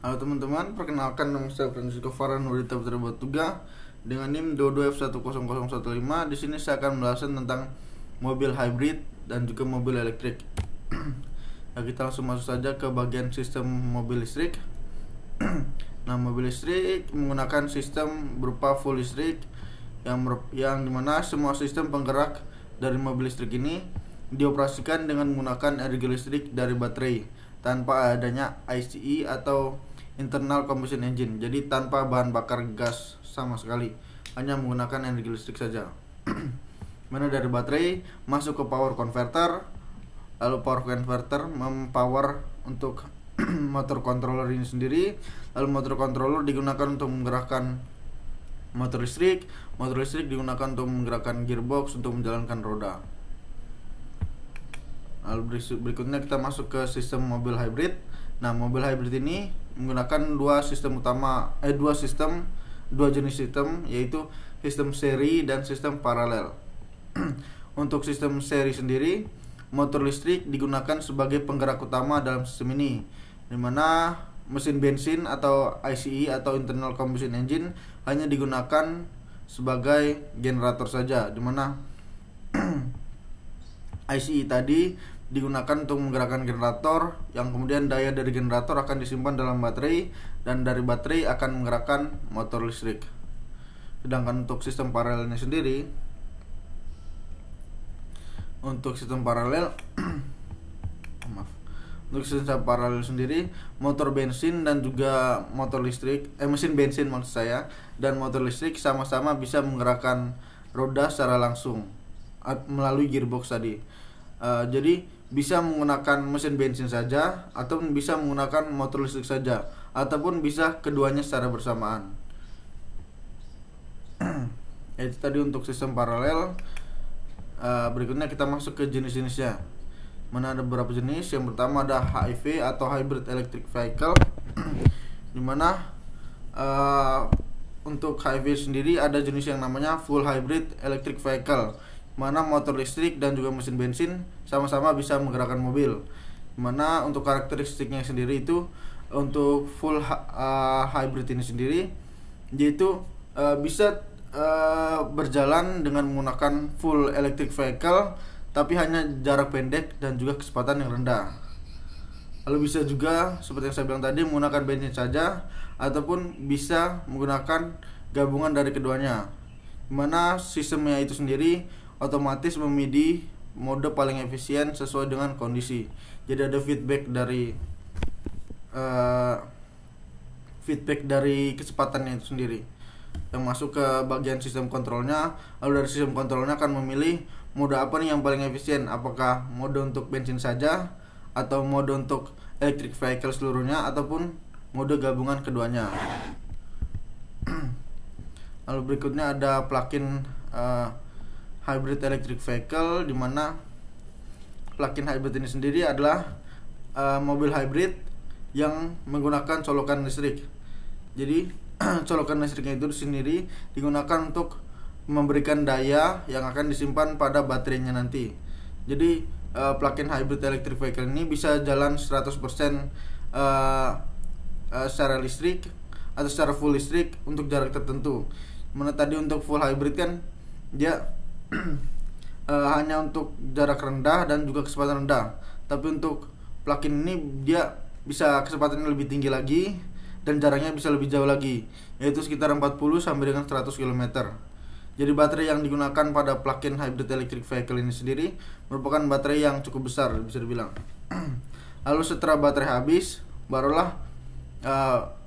Halo teman-teman, perkenalkan nama saya Francisco Farhan Nurita Putra Batuga dengan NIM 22F10015. Di sini saya akan menjelaskan tentang mobil hybrid dan juga mobil elektrik. Nah, kita langsung masuk saja ke bagian sistem mobil listrik. Nah, mobil listrik menggunakan sistem berupa full listrik yang dimana semua sistem penggerak dari mobil listrik ini dioperasikan dengan menggunakan energi listrik dari baterai tanpa adanya ICE atau internal combustion engine. Jadi tanpa bahan bakar gas sama sekali, hanya menggunakan energi listrik saja. Mana dari baterai masuk ke power converter, lalu power converter mempower untuk motor controller ini sendiri, lalu motor controller digunakan untuk menggerakkan motor listrik digunakan untuk menggerakkan gearbox untuk menjalankan roda. Lalu berikutnya kita masuk ke sistem mobil hybrid. Nah, mobil hybrid ini menggunakan dua jenis sistem, yaitu sistem seri dan sistem paralel. Untuk sistem seri sendiri, motor listrik digunakan sebagai penggerak utama dalam sistem ini, di mana mesin bensin atau ICE atau internal combustion engine hanya digunakan sebagai generator saja, di mana ICE tadi digunakan untuk menggerakkan generator, yang kemudian daya dari generator akan disimpan dalam baterai dan dari baterai akan menggerakkan motor listrik. Sedangkan untuk sistem paralelnya sendiri, untuk sistem paralel sendiri, motor bensin dan juga motor listrik, mesin bensin maksud saya, dan motor listrik sama-sama bisa menggerakkan roda secara langsung melalui gearbox tadi. Jadi bisa menggunakan mesin bensin saja, ataupun bisa menggunakan motor listrik saja, ataupun bisa keduanya secara bersamaan. Itu tadi untuk sistem paralel. Berikutnya kita masuk ke jenis-jenisnya. Mana ada beberapa jenis. Yang pertama ada HEV atau Hybrid Electric Vehicle, dimana untuk HEV sendiri ada jenis yang namanya Full Hybrid Electric Vehicle, mana motor listrik dan juga mesin bensin sama-sama bisa menggerakkan mobil. Mana untuk karakteristiknya sendiri itu, untuk full hybrid ini sendiri, yaitu bisa berjalan dengan menggunakan full electric vehicle, tapi hanya jarak pendek dan juga kecepatan yang rendah. Lalu bisa juga seperti yang saya bilang tadi menggunakan bensin saja, ataupun bisa menggunakan gabungan dari keduanya, dimana sistemnya itu sendiri otomatis memilih mode paling efisien sesuai dengan kondisi. Jadi ada feedback dari kecepatannya itu sendiri yang masuk ke bagian sistem kontrolnya. Lalu dari sistem kontrolnya akan memilih mode apa nih yang paling efisien, apakah mode untuk bensin saja, atau mode untuk electric vehicle seluruhnya, ataupun mode gabungan keduanya. Lalu berikutnya ada plug-in hybrid electric vehicle, di mana plug-in hybrid ini sendiri adalah mobil hybrid yang menggunakan colokan listrik. Jadi colokan listriknya itu sendiri digunakan untuk memberikan daya yang akan disimpan pada baterainya nanti. Jadi plug-in hybrid electric vehicle ini bisa jalan 100% secara listrik atau secara full listrik untuk jarak tertentu. Mana tadi untuk full hybrid kan dia hanya untuk jarak rendah dan juga kecepatan rendah, tapi untuk plug-in ini dia bisa kecepatannya lebih tinggi lagi dan jaraknya bisa lebih jauh lagi, yaitu sekitar 40 sampai dengan 100 km. Jadi baterai yang digunakan pada plug-in hybrid electric vehicle ini sendiri merupakan baterai yang cukup besar bisa dibilang. Lalu setelah baterai habis, barulah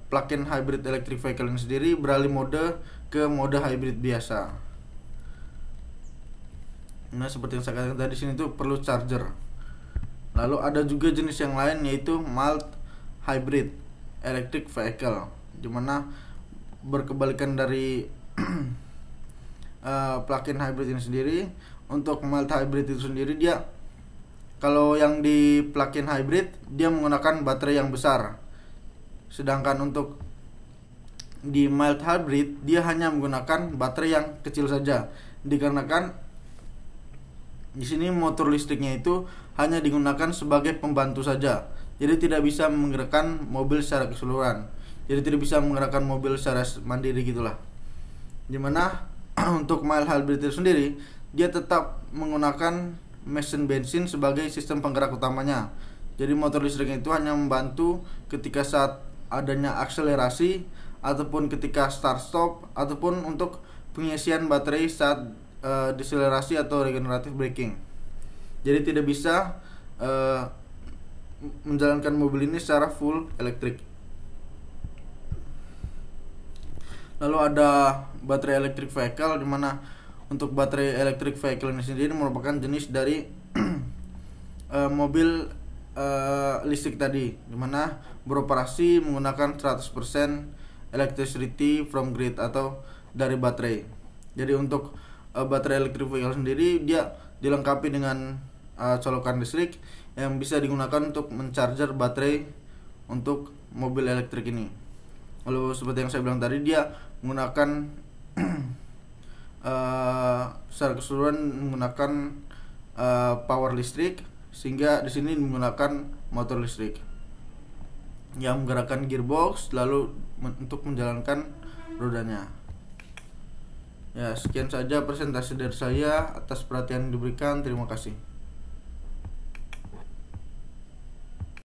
plug-in hybrid electric vehicle ini sendiri beralih mode ke mode hybrid biasa. Nah, seperti yang saya katakan tadi, sini tuh perlu charger. Lalu ada juga jenis yang lain, yaitu mild hybrid electric vehicle, dimana berkebalikan dari plug-in hybrid ini sendiri. Untuk mild hybrid itu sendiri, dia kalau yang di plug-in hybrid dia menggunakan baterai yang besar, sedangkan untuk di mild hybrid dia hanya menggunakan baterai yang kecil saja, dikarenakan di sini motor listriknya itu hanya digunakan sebagai pembantu saja, Jadi tidak bisa menggerakkan mobil secara keseluruhan. Jadi tidak bisa menggerakkan mobil secara mandiri gitulah. Dimana untuk mild hybrid itu sendiri, dia tetap menggunakan mesin bensin sebagai sistem penggerak utamanya. Jadi motor listrik itu hanya membantu ketika saat adanya akselerasi, ataupun ketika start stop, ataupun untuk pengisian baterai saat deselerasi atau regenerative braking. Jadi tidak bisa menjalankan mobil ini secara full elektrik. Lalu ada baterai electric vehicle, di mana untuk baterai electric vehicle ini sendiri merupakan jenis dari mobil listrik tadi, di mana beroperasi menggunakan 100% electricity from grid atau dari baterai. Jadi untuk baterai electric vehicle sendiri dia dilengkapi dengan colokan listrik yang bisa digunakan untuk mencharger baterai untuk mobil elektrik ini. Lalu seperti yang saya bilang tadi, dia menggunakan secara keseluruhan menggunakan power listrik, sehingga di sini menggunakan motor listrik yang menggerakkan gearbox lalu untuk menjalankan rodanya. Ya, sekian saja presentasi dari saya. Atas perhatian yang diberikan, terima kasih.